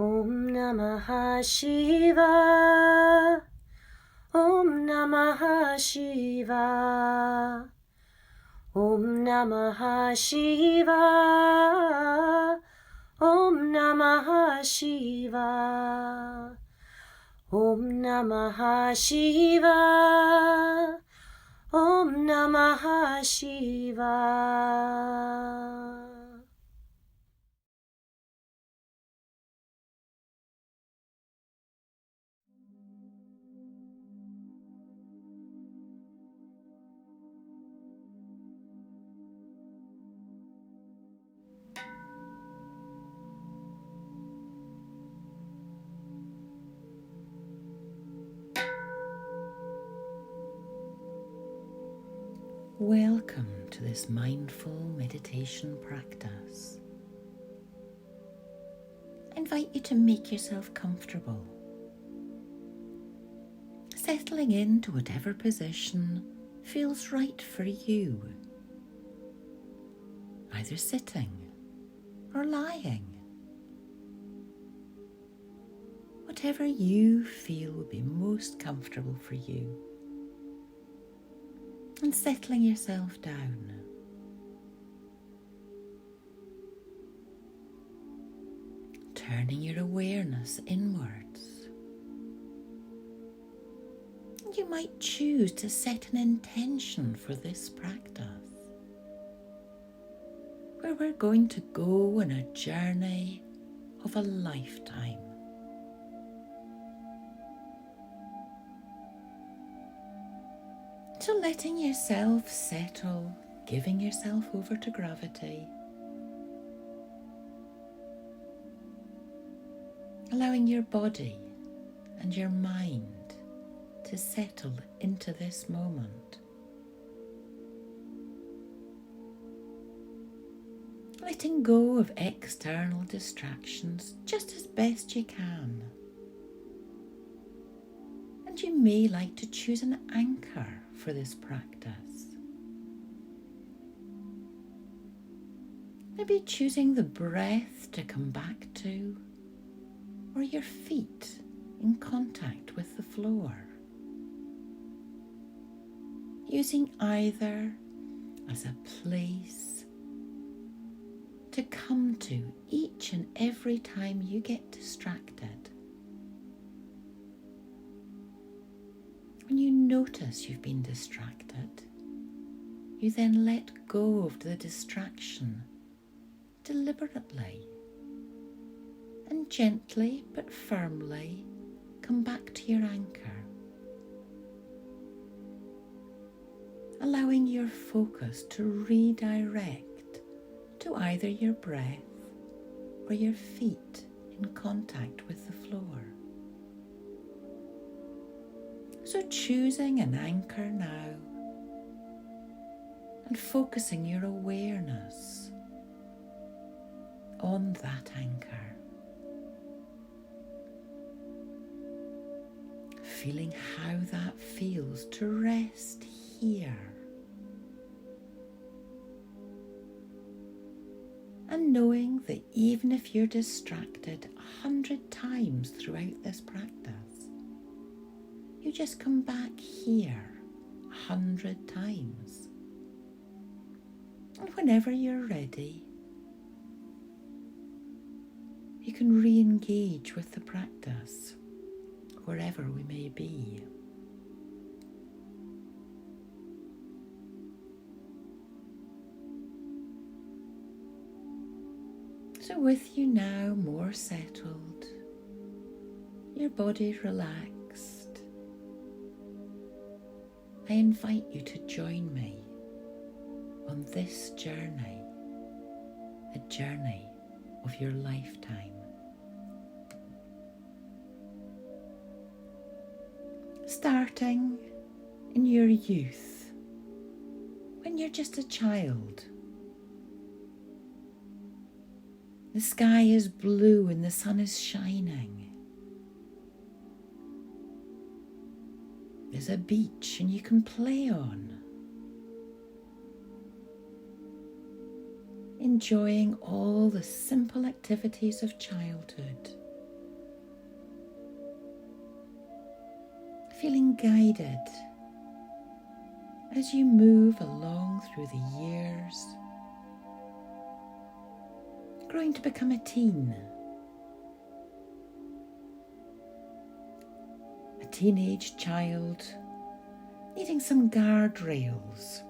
Om Namah Shiva. Om Namah Shiva. Om Namah Shiva. Om Namah Shiva. Om Namah Shiva. Om Namah Shiva. Welcome to this mindful meditation practice. I invite you to make yourself comfortable, settling into whatever position feels right for you, either sitting or lying. Whatever you feel will be most comfortable for you. And settling yourself down. Turning your awareness inwards. And you might choose to set an intention for this practice, where we're going to go on a journey of a lifetime. So letting yourself settle, giving yourself over to gravity, allowing your body and your mind to settle into this moment. Letting go of external distractions just as best you can. And you may like to choose an anchor for this practice. Maybe choosing the breath to come back to, or your feet in contact with the floor. Using either as a place to come to each and every time you get distracted. When you notice you've been distracted, you then let go of the distraction deliberately and gently but firmly come back to your anchor, allowing your focus to redirect to either your breath or your feet in contact with the floor. So choosing an anchor now and focusing your awareness on that anchor. Feeling how that feels to rest here. And knowing that even if you're distracted 100 times throughout this practice, you just come back here 100 times. And whenever you're ready, you can re-engage with the practice, wherever we may be. So with you now more settled, your body relaxed, I invite you to join me on this journey, the journey of your lifetime. Starting in your youth, when you're just a child. The sky is blue and the sun is shining. There's a beach and you can play on. Enjoying all the simple activities of childhood feeling guided as you move along through the years, growing to become a teen, a teenage child needing some guardrails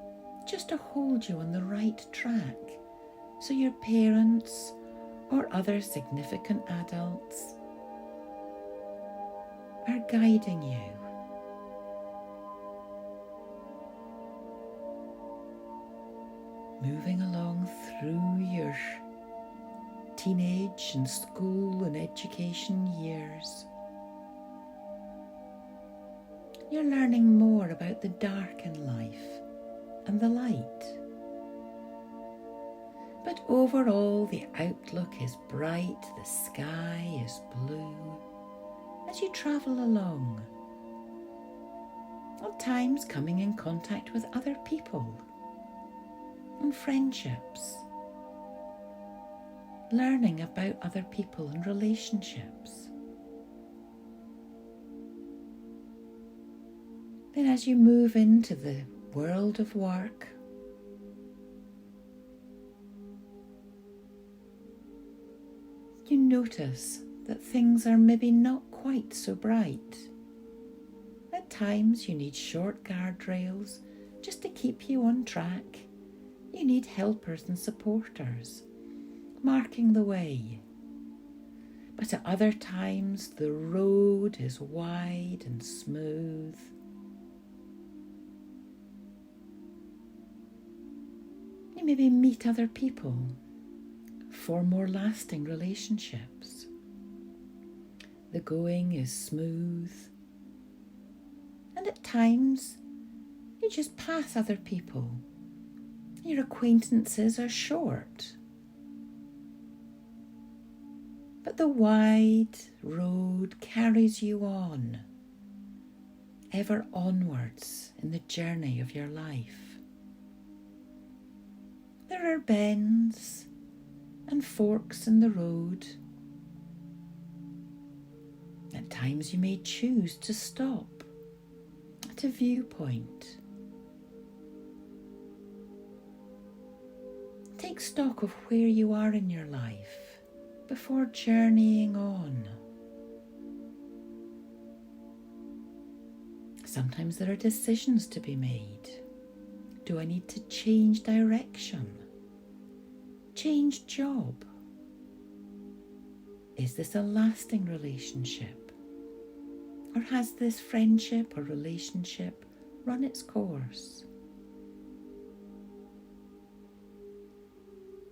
just to hold you on the right track so your parents or other significant adults are guiding you. Moving along through your teenage and school and education years, you're learning more about the dark in life and the light. But overall, the outlook is bright, the sky is blue as you travel along, at times coming in contact with other people and friendships, learning about other people and relationships. Then as you move into the world of work, you notice that things are maybe not quite so bright. At times you need short guardrails just to keep you on track. You need helpers and supporters marking the way. But at other times the road is wide and smooth. You maybe meet other people, form more lasting relationships. The going is smooth, and at times you just pass other people. Your acquaintances are short, but the wide road carries you on, ever onwards in the journey of your life. There are bends and forks in the road. At times you may choose to stop at a viewpoint. Take stock of where you are in your life before journeying on. Sometimes there are decisions to be made. Do I need to change direction? Change job? Is this a lasting relationship? Or has this friendship or relationship run its course?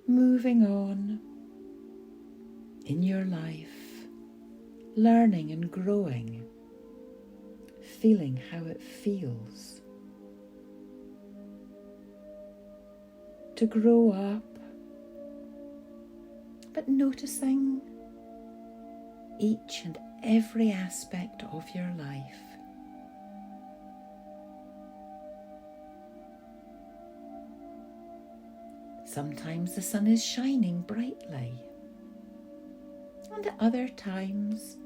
Moving on in your life, learning and growing, feeling how it feels to grow up, but noticing each and every aspect of your life. Sometimes the sun is shining brightly, and at other times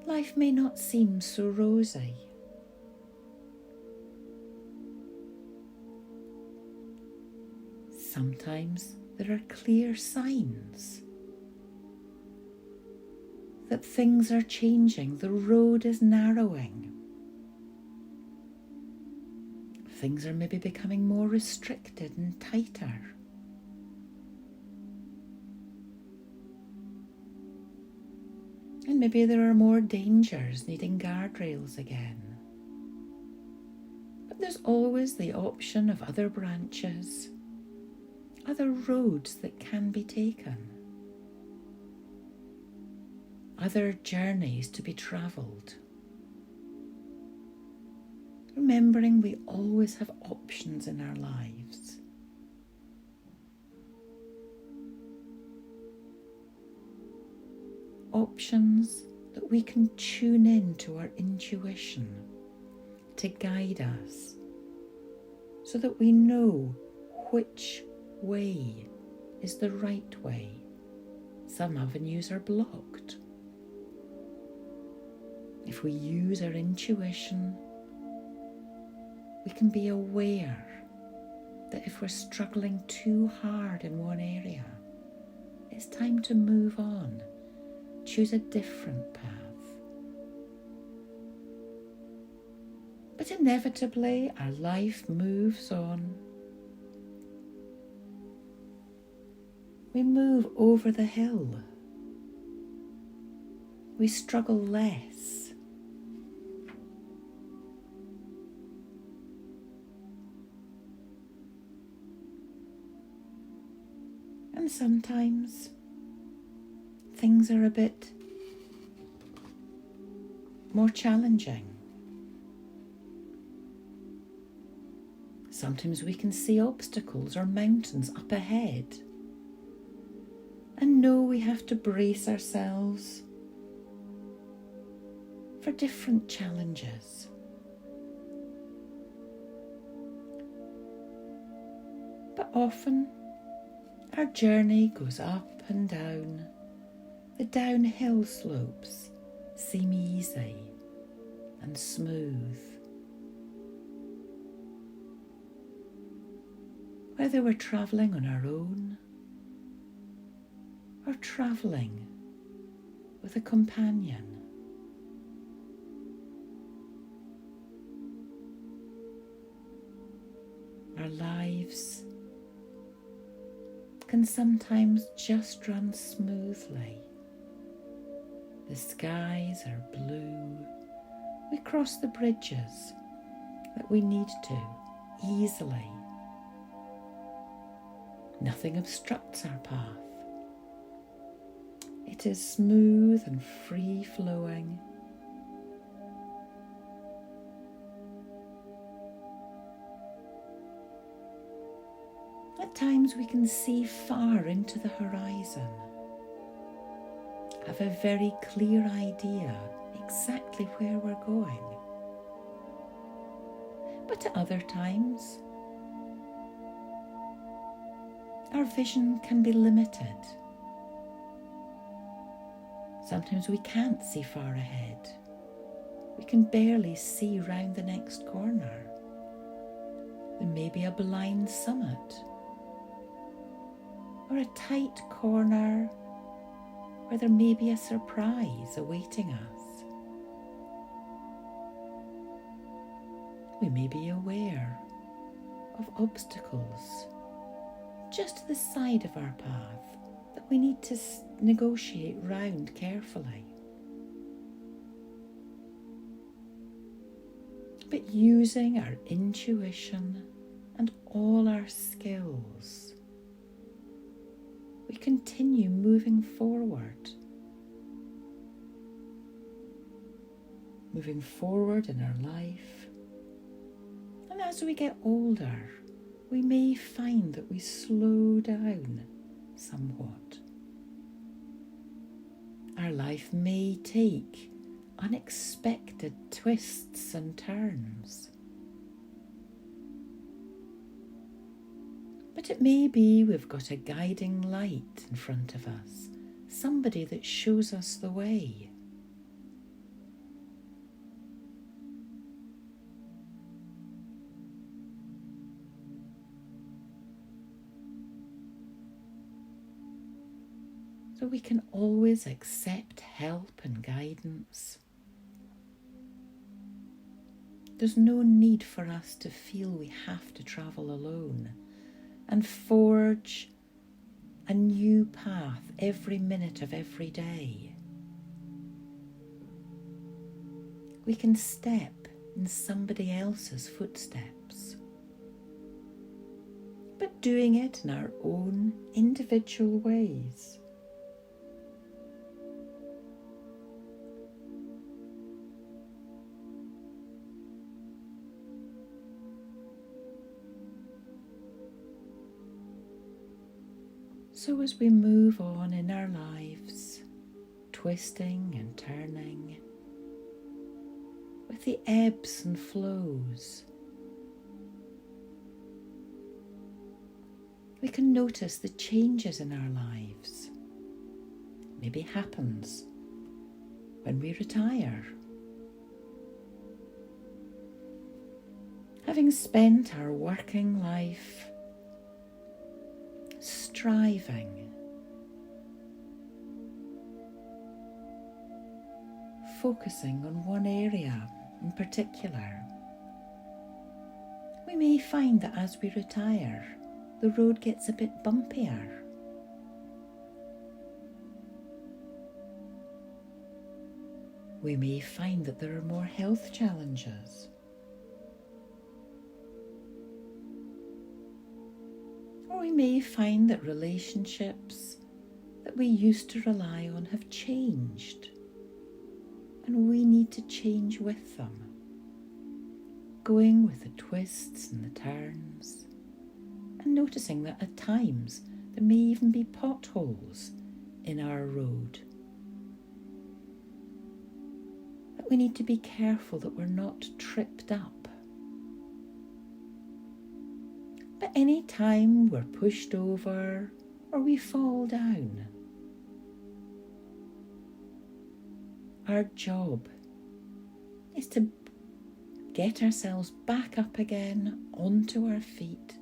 life may not seem so rosy. Sometimes there are clear signs that things are changing, the road is narrowing. Things are maybe becoming more restricted and tighter. And maybe there are more dangers needing guardrails again. But there's always the option of other branches, other roads that can be taken, other journeys to be travelled. Remembering we always have options in our lives. Options that we can tune in to our intuition to guide us so that we know which way is the right way. Some avenues are blocked. If we use our intuition, we can be aware that if we're struggling too hard in one area, it's time to move on, choose a different path. But inevitably, our life moves on. We move over the hill. We struggle less. And sometimes things are a bit more challenging. Sometimes we can see obstacles or mountains up ahead and know we have to brace ourselves for different challenges. But often our journey goes up and down. The downhill slopes seem easy and smooth. Whether we're travelling on our own or travelling with a companion. Our lives can sometimes just run smoothly. The skies are blue. We cross the bridges that we need to easily. Nothing obstructs our path. It is smooth and free-flowing. At times we can see far into the horizon, have a very clear idea exactly where we're going. But at other times, our vision can be limited. Sometimes we can't see far ahead. We can barely see round the next corner. There may be a blind summit or a tight corner where there may be a surprise awaiting us. We may be aware of obstacles just to the side of our path that we need to negotiate round carefully. But using our intuition and all our skills, we continue moving forward. Moving forward in our life. And as we get older, we may find that we slow down somewhat. Our life may take unexpected twists and turns. But it may be we've got a guiding light in front of us, somebody that shows us the way. So we can always accept help and guidance. There's no need for us to feel we have to travel alone and forge a new path every minute of every day. We can step in somebody else's footsteps, but doing it in our own individual ways. So as we move on in our lives, twisting and turning, with the ebbs and flows, we can notice the changes in our lives. Maybe happens when we retire Having spent our working life striving, focusing on one area in particular, we may find that as we retire, the road gets a bit bumpier. We may find that there are more health challenges. Or we may find that relationships that we used to rely on have changed, and we need to change with them, going with the twists and the turns, and noticing that at times there may even be potholes in our road. That we need to be careful that we're not tripped up. But any time we're pushed over or we fall down, our job is to get ourselves back up again onto our feet,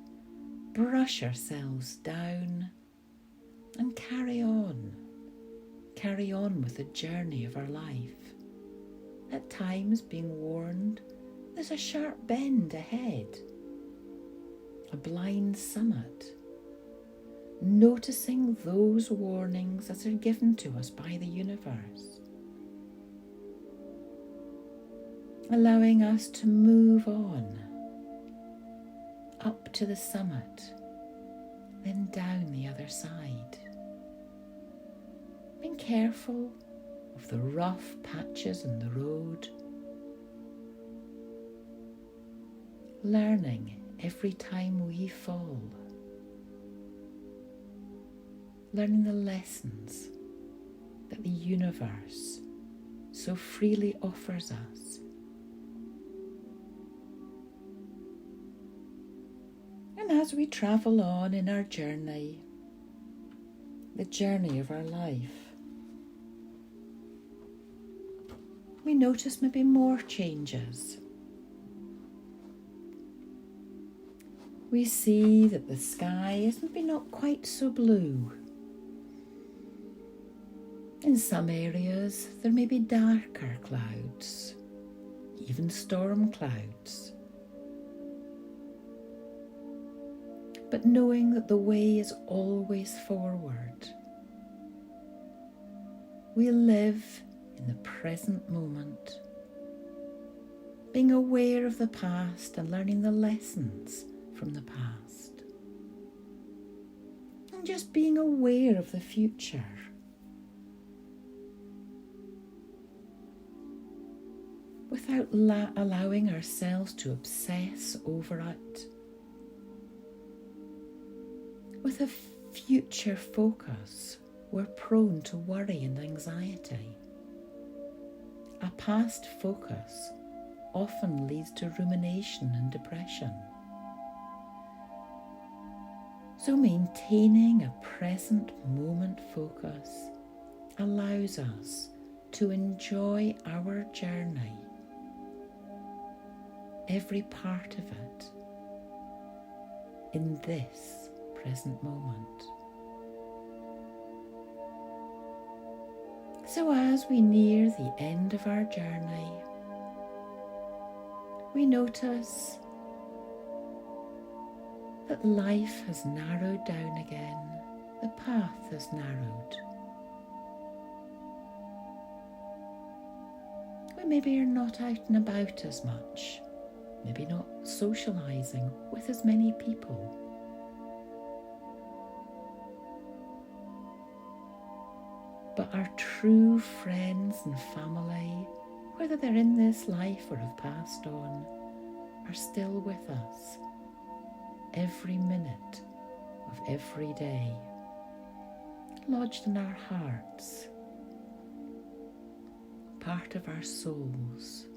brush ourselves down, and carry on with the journey of our life. At times being warned there's a sharp bend ahead, a blind summit, noticing those warnings as they're given to us by the universe, allowing us to move on up to the summit, then down the other side, being careful of the rough patches in the road, learning every time we fall, learning the lessons that the universe so freely offers us. And as we travel on in our journey, the journey of our life, we notice maybe more changes. We see that the sky is maybe not quite so blue. In some areas there may be darker clouds, even storm clouds. But knowing that the way is always forward, we live in the present moment, being aware of the past and learning the lessons from the past, and just being aware of the future. Without allowing ourselves to obsess over it. With a future focus, we're prone to worry and anxiety. A past focus often leads to rumination and depression. So maintaining a present moment focus allows us to enjoy our journey, every part of it, in this present moment. So as we near the end of our journey, we notice that life has narrowed down again, the path has narrowed. We maybe are not out and about as much, maybe not socialising with as many people. But our true friends and family, whether they're in this life or have passed on, are still with us every minute of every day, lodged in our hearts, part of our souls.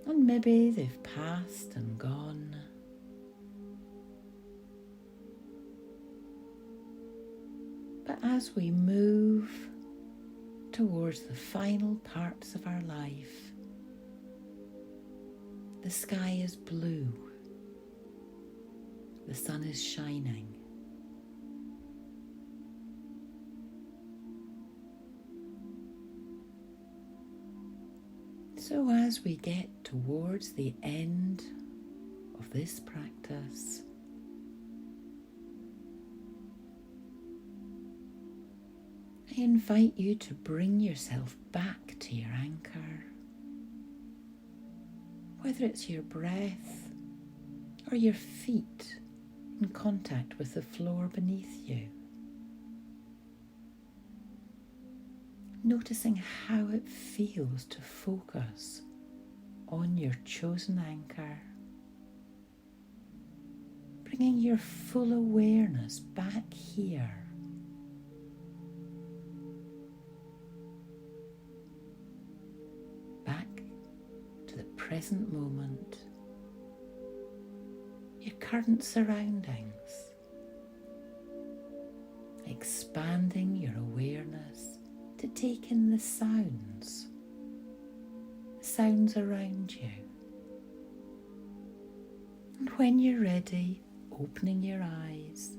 And maybe they've passed and gone, but as we move towards the final parts of our life, The sky is blue. The sun is shining. So as we get towards the end of this practice, I invite you to bring yourself back to your anchor, whether it's your breath or your feet in contact with the floor beneath you. Noticing how it feels to focus on your chosen anchor, bringing your full awareness back here. Back to the present moment, your current surroundings, expanding your awareness to take in the sounds around you. And when you're ready, opening your eyes,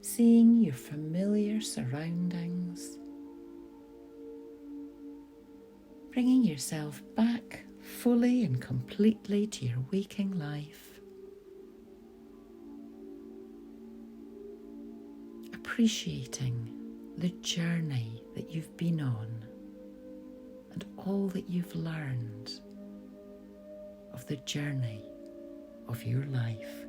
seeing your familiar surroundings, bringing yourself back fully and completely to your waking life. Appreciating the journey that you've been on and all that you've learned of the journey of your life.